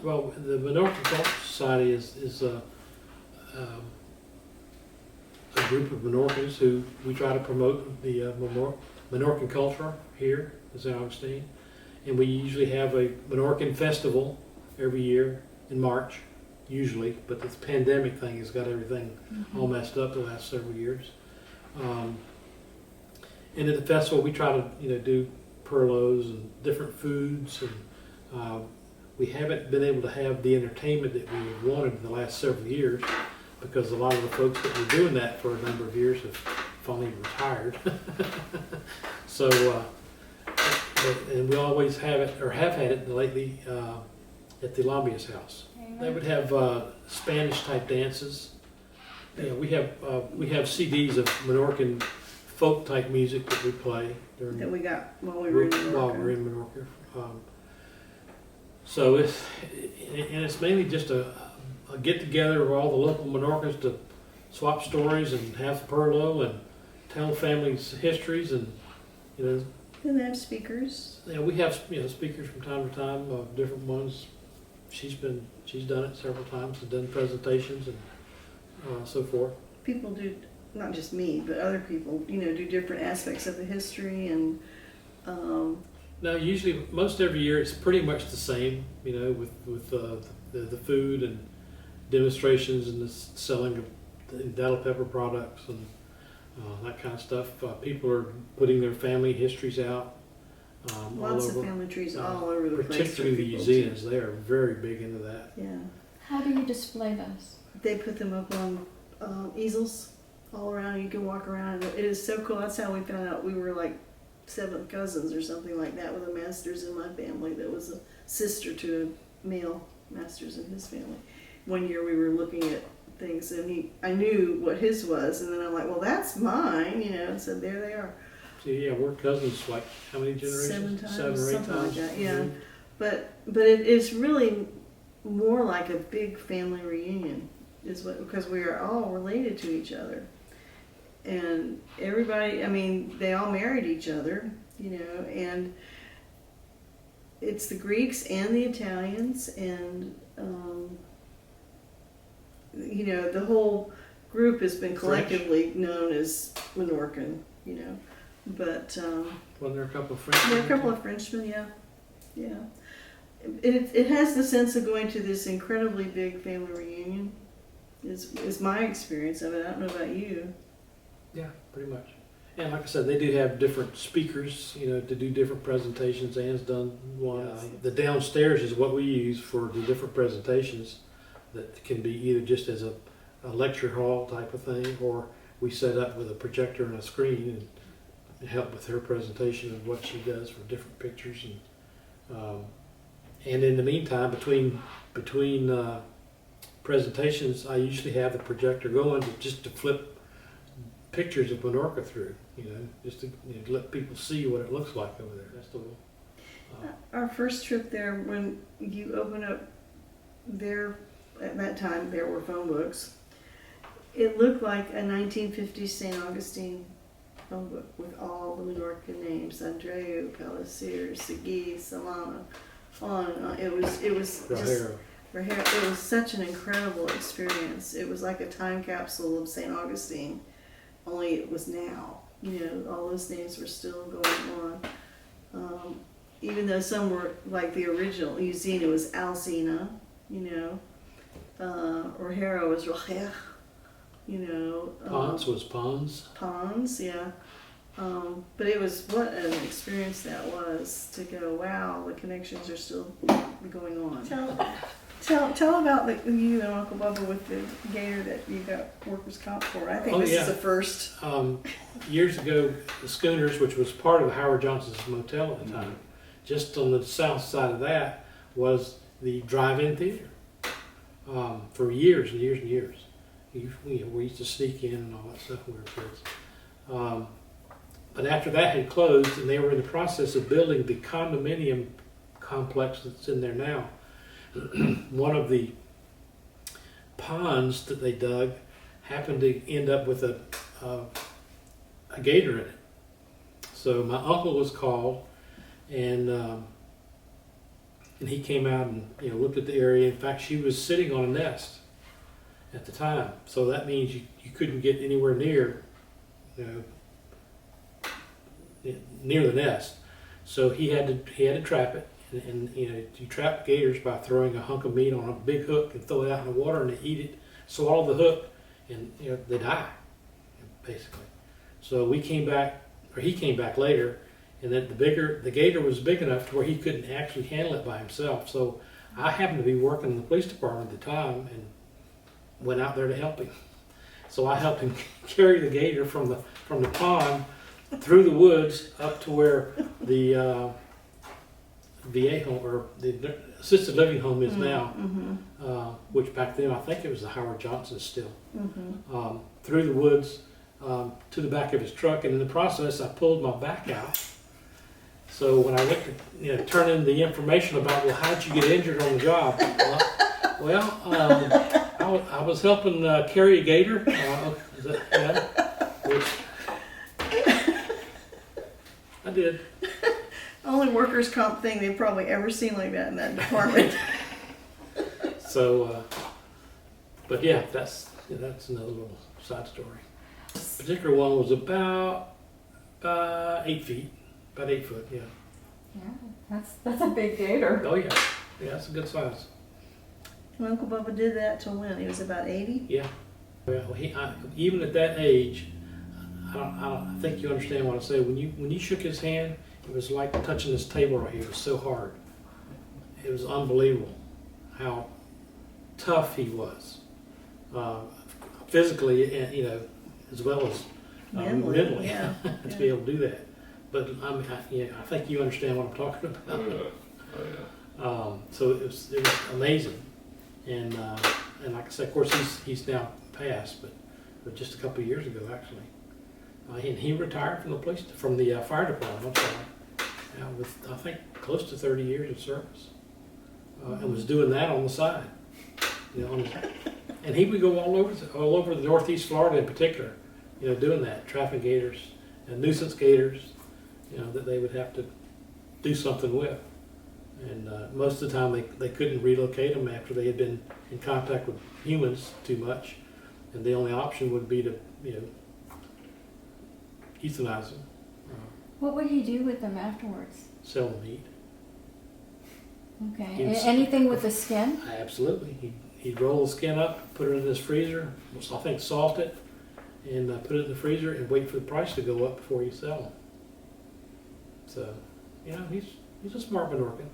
Well, the Minorcan Cultural Society is a group of Minorcans who we try to promote the Minorcan culture here in St. Augustine. And we usually have a Minorcan festival every year in March, usually, but this pandemic thing has got everything all messed up the last several years. And at the festival, we try to do perlos and different foods, and we haven't been able to have the entertainment that we have wanted in the last several years because a lot of the folks that were doing that for a number of years have finally retired. So, and we always have it, or have had it lately, at the Lambia's house. They would have Spanish type dances. Yeah, we have CDs of Minorcan folk type music that we play during that we got while we were in Minorca. While we're in Minorca. So it's mainly just a get together of all the local Minorcans to swap stories and have Perlo and tell families' histories, and And they have speakers. Yeah, we have speakers from time to time, different ones. She's done it several times and done presentations and so forth. People do, not just me, but other people, do different aspects of the history and. Now, usually, most every year, it's pretty much the same. With the food and demonstrations and the selling of the Dattle Pepper products and that kind of stuff. People are putting their family histories out. Lots of family trees all over the place. Particularly the museums, they are very big into that. Yeah. How do you display those? They put them up on easels all around. You can walk around. It is so cool. That's how we found out we were like seventh cousins or something like that with a Masters in my family that was a sister to a male Masters in his family. One year we were looking at things and I knew what his was, and then I'm like, well, that's mine, and so there they are. So yeah, we're cousins like how many generations? 7 times, 7 or 8 something times. like that. Yeah, but it's really more like a big family reunion, because we are all related to each other, and everybody. I mean, they all married each other, and it's the Greeks and the Italians, and the whole group has been collectively known as Minorcan, but Well, there are a couple of Frenchmen. there are a couple of Frenchmen, yeah. It has the sense of going to this incredibly big family reunion. Is my experience of it. I don't know about you. Yeah, pretty much. And like I said, they do have different speakers, to do different presentations. Ann's done one. The downstairs is what we use for the different presentations that can be either just as a lecture hall type of thing, or we set up with a projector and a screen and help with her presentation of what she does for different pictures. And in the meantime, between presentations, I usually have the projector going just to flip pictures of Minorca through, just to let people see what it looks like over there. That's the Our first trip there, when you open up there, at that time there were phone books. It looked like a 1950s St. Augustine phone book with all the Minorcan names: Andreu, Pellissier, Segui, Solana, on and on. It was just Rahero. It was such an incredible experience. It was like a time capsule of St. Augustine, only it was now. All those names were still going on. Even though some were like the original, Eusina was Alcina, Rahero was Rocher, Pons was Pons. Pons, yeah. But it was, what an experience that was to go, wow, the connections are still going on. Tell about you and Uncle Bubba with the gator that you got workers' comp for. I think this is the first. Years ago, the Schooners, which was part of Howard Johnson's motel at the time, just on the south side of that was the drive-in theater for years and years and years. We used to sneak in and all that stuff when we were kids. But after that had closed, and they were in the process of building the condominium complex that's in there now, one of the ponds that they dug happened to end up with a gator in it. So my uncle was called, and and he came out and looked at the area. In fact, she was sitting on a nest at the time, so that means you couldn't get anywhere near near the nest. So he had to trap it, and you trap gators by throwing a hunk of meat on a big hook and throw it out in the water, and they eat it, swallow the hook, and they die basically. So we came back, or he came back later, and then the gator was big enough to where he couldn't actually handle it by himself. So I happened to be working in the police department at the time and went out there to help him. So I helped him carry the gator from the pond through the woods up to where the VA home, or the assisted living home is now, which back then I think it was the Howard Johnson still. Through the woods to the back of his truck, and in the process I pulled my back out. So when I went to turn in the information about, well, how'd you get injured on the job? I was helping carry a gator, which I did. Only workers' comp thing they've probably ever seen like that in that department. So, but yeah, that's another little side story. The particular one was about 8 feet, about 8 foot, yeah. Yeah, that's a big gator. Oh yeah, that's a good size. And Uncle Bubba did that till when? He was about 80? Yeah. Well, even at that age, I think you understand what I say. When you shook his hand, it was like touching this table right here. It was so hard. It was unbelievable how tough he was, physically, and as well as mentally, yeah. to be able to do that. But I think you understand what I'm talking about. So it was amazing, and like I said, of course he's now passed, but just a couple of years ago actually, and he retired from the fire department. I'm sorry. With I think close to 30 years of service, and was doing that on the side, and he would go all over the Northeast Florida in particular, doing that, trapping gators and nuisance gators, that they would have to do something with, and most of the time they couldn't relocate them after they had been in contact with humans too much, and the only option would be to euthanize them. What would he do with them afterwards? Sell the meat. Okay. Anything with the skin? Absolutely. He'd roll the skin up, put it in his freezer, I think salt it, and put it in the freezer and wait for the price to go up before you sell them. So, he's a smart Minorcan.